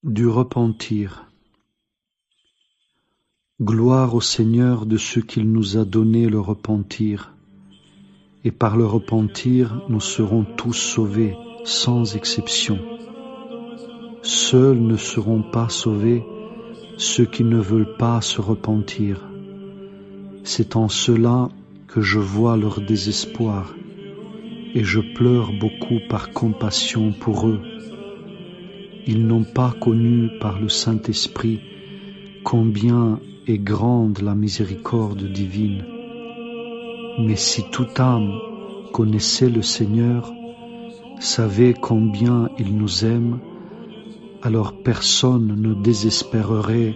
Du repentir. Gloire au Seigneur de ce qu'il nous a donné le repentir, et par le repentir nous serons tous sauvés, sans exception. Seuls ne seront pas sauvés ceux qui ne veulent pas se repentir. C'est en cela que je vois leur désespoir, et je pleure beaucoup par compassion pour eux. Ils n'ont pas connu par le Saint-Esprit combien est grande la miséricorde divine. Mais si toute âme connaissait le Seigneur, savait combien il nous aime, alors personne ne désespérerait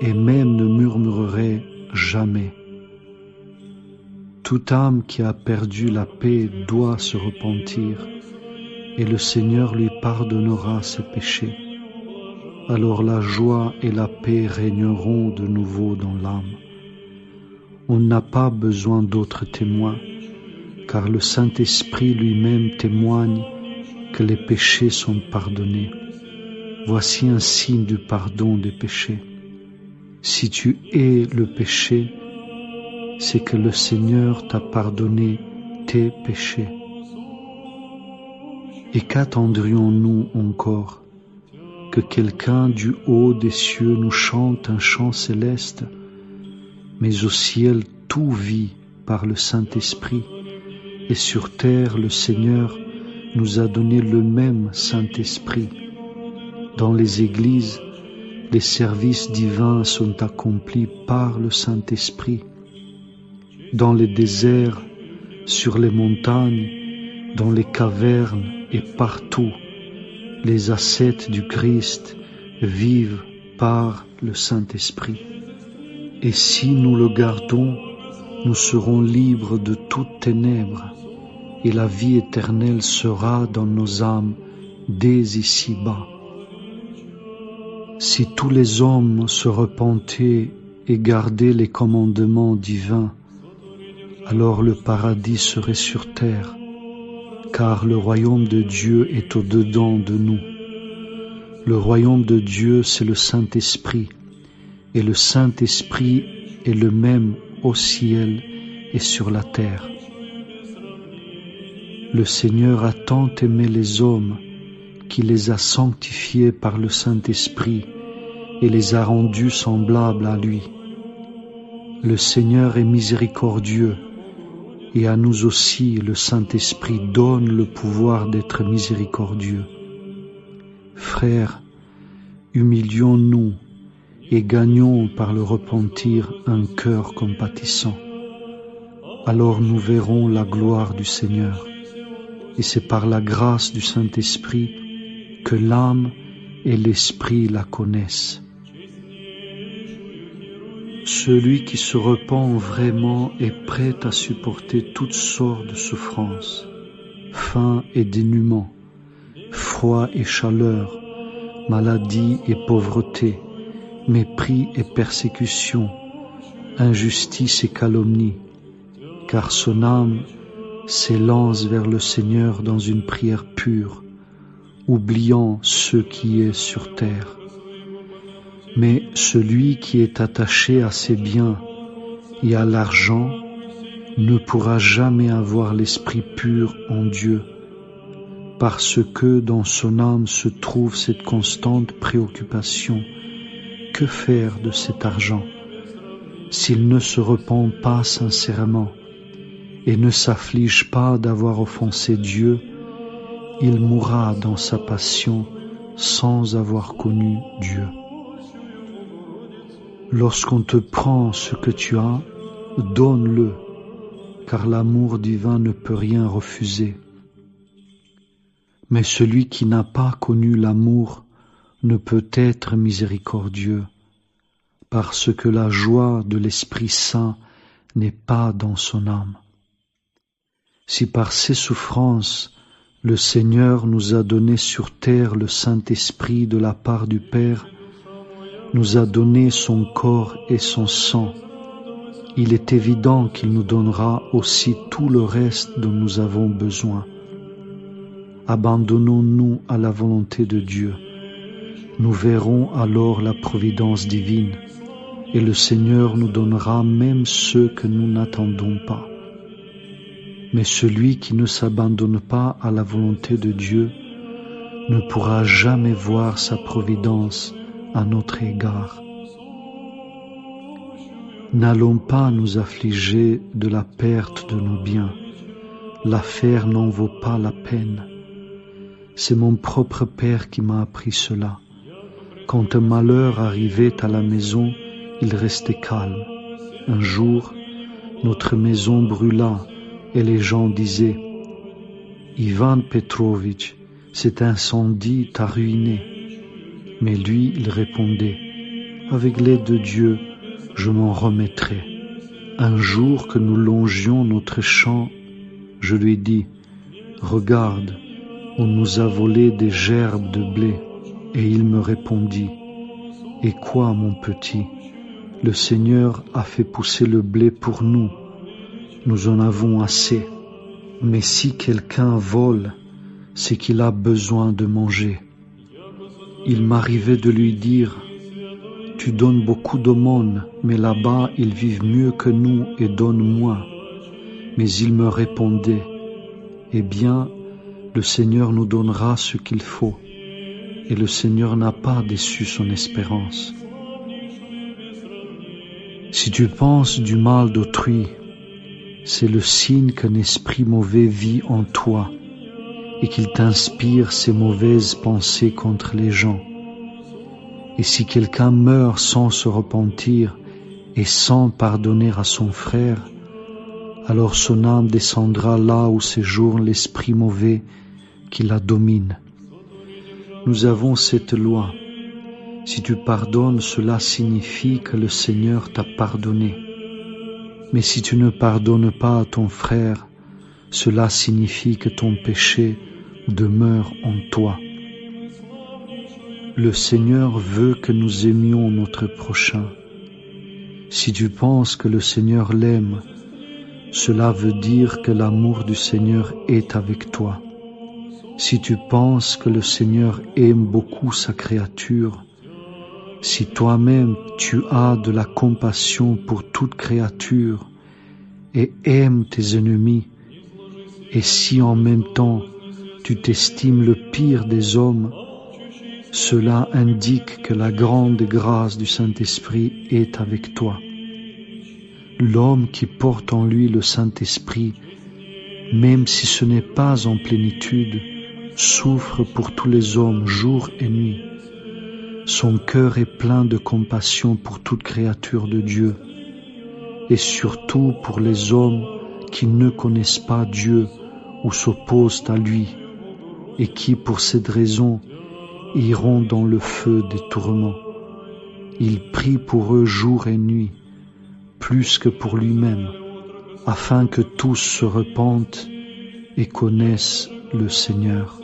et même ne murmurerait jamais. Toute âme qui a perdu la paix doit se repentir, et le Seigneur lui pardonnera ses péchés. Alors la joie et la paix régneront de nouveau dans l'âme. On n'a pas besoin d'autres témoins, car le Saint-Esprit lui-même témoigne que les péchés sont pardonnés. Voici un signe du pardon des péchés. Si tu hais le péché, c'est que le Seigneur t'a pardonné tes péchés. Et qu'attendrions-nous encore? Que quelqu'un du haut des cieux nous chante un chant céleste, mais au ciel tout vit par le Saint-Esprit, et sur terre le Seigneur nous a donné le même Saint-Esprit. Dans les églises, les services divins sont accomplis par le Saint-Esprit. Dans les déserts, sur les montagnes, dans les cavernes et partout, les ascètes du Christ vivent par le Saint-Esprit. Et si nous le gardons, nous serons libres de toutes ténèbres, et la vie éternelle sera dans nos âmes dès ici-bas. Si tous les hommes se repentaient et gardaient les commandements divins, alors le paradis serait sur terre, car le royaume de Dieu est au-dedans de nous. Le royaume de Dieu, c'est le Saint-Esprit, et le Saint-Esprit est le même au ciel et sur la terre. Le Seigneur a tant aimé les hommes qu'il les a sanctifiés par le Saint-Esprit et les a rendus semblables à lui. Le Seigneur est miséricordieux, et à nous aussi le Saint-Esprit donne le pouvoir d'être miséricordieux. Frères, humilions-nous et gagnons par le repentir un cœur compatissant. Alors nous verrons la gloire du Seigneur, et c'est par la grâce du Saint-Esprit que l'âme et l'esprit la connaissent. Celui qui se repent vraiment est prêt à supporter toutes sortes de souffrances, faim et dénuement, froid et chaleur, maladie et pauvreté, mépris et persécution, injustice et calomnie, car son âme s'élance vers le Seigneur dans une prière pure, oubliant ce qui est sur terre. Mais celui qui est attaché à ses biens et à l'argent ne pourra jamais avoir l'esprit pur en Dieu, parce que dans son âme se trouve cette constante préoccupation. Que faire de cet argent s'il ne se repent pas sincèrement et ne s'afflige pas d'avoir offensé Dieu? Il mourra dans sa passion sans avoir connu Dieu. Lorsqu'on te prend ce que tu as, donne-le, car l'amour divin ne peut rien refuser. Mais celui qui n'a pas connu l'amour ne peut être miséricordieux, parce que la joie de l'Esprit Saint n'est pas dans son âme. Si par ses souffrances, le Seigneur nous a donné sur terre le Saint-Esprit de la part du Père, nous a donné son corps et son sang, il est évident qu'il nous donnera aussi tout le reste dont nous avons besoin. Abandonnons-nous à la volonté de Dieu. Nous verrons alors la providence divine, et le Seigneur nous donnera même ceux que nous n'attendons pas. Mais celui qui ne s'abandonne pas à la volonté de Dieu ne pourra jamais voir sa providence à notre égard. N'allons pas nous affliger de la perte de nos biens. L'affaire n'en vaut pas la peine. C'est mon propre père qui m'a appris cela. Quand un malheur arrivait à la maison, il restait calme. Un jour, notre maison brûla et les gens disaient « Ivan Petrovitch, cet incendie t'a ruiné. » Mais lui, il répondait « Avec l'aide de Dieu, je m'en remettrai. » Un jour que nous longions notre champ, je lui dis « Regarde, on nous a volé des gerbes de blé. » Et il me répondit « Et quoi, mon petit? Le Seigneur a fait pousser le blé pour nous. Nous en avons assez. Mais si quelqu'un vole, c'est qu'il a besoin de manger. » Il m'arrivait de lui dire « Tu donnes beaucoup d'aumônes, mais là-bas ils vivent mieux que nous et donnent moins. » Mais il me répondait « Eh bien, le Seigneur nous donnera ce qu'il faut. » Et le Seigneur n'a pas déçu son espérance. Si tu penses du mal d'autrui, c'est le signe qu'un esprit mauvais vit en toi et qu'il t'inspire ses mauvaises pensées contre les gens. Et si quelqu'un meurt sans se repentir et sans pardonner à son frère, alors son âme descendra là où séjourne l'esprit mauvais qui la domine. Nous avons cette loi. Si tu pardonnes, cela signifie que le Seigneur t'a pardonné. Mais si tu ne pardonnes pas à ton frère, cela signifie que ton péché demeure en toi. Le Seigneur veut que nous aimions notre prochain. Si tu penses que le Seigneur l'aime, cela veut dire que l'amour du Seigneur est avec toi. Si tu penses que le Seigneur aime beaucoup sa créature, si toi-même tu as de la compassion pour toute créature et aimes tes ennemis, et si en même temps tu t'estimes le pire des hommes, cela indique que la grande grâce du Saint-Esprit est avec toi. L'homme qui porte en lui le Saint-Esprit, même si ce n'est pas en plénitude, souffre pour tous les hommes jour et nuit. Son cœur est plein de compassion pour toute créature de Dieu, et surtout pour les hommes qui ne connaissent pas Dieu ou s'opposent à lui, et qui, pour cette raison, iront dans le feu des tourments. Il prie pour eux jour et nuit, plus que pour lui-même, afin que tous se repentent et connaissent le Seigneur.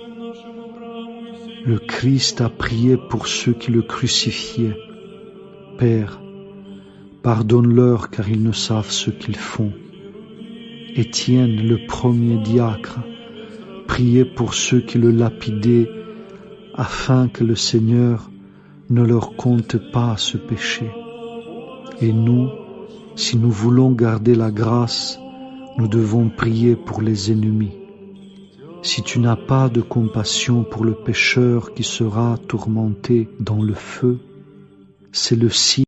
Le Christ a prié pour ceux qui le crucifiaient. Père, pardonne-leur car ils ne savent ce qu'ils font. Étienne, le premier diacre, priait pour ceux qui le lapidaient afin que le Seigneur ne leur compte pas ce péché. Et nous, si nous voulons garder la grâce, nous devons prier pour les ennemis. Si tu n'as pas de compassion pour le pécheur qui sera tourmenté dans le feu, c'est le signe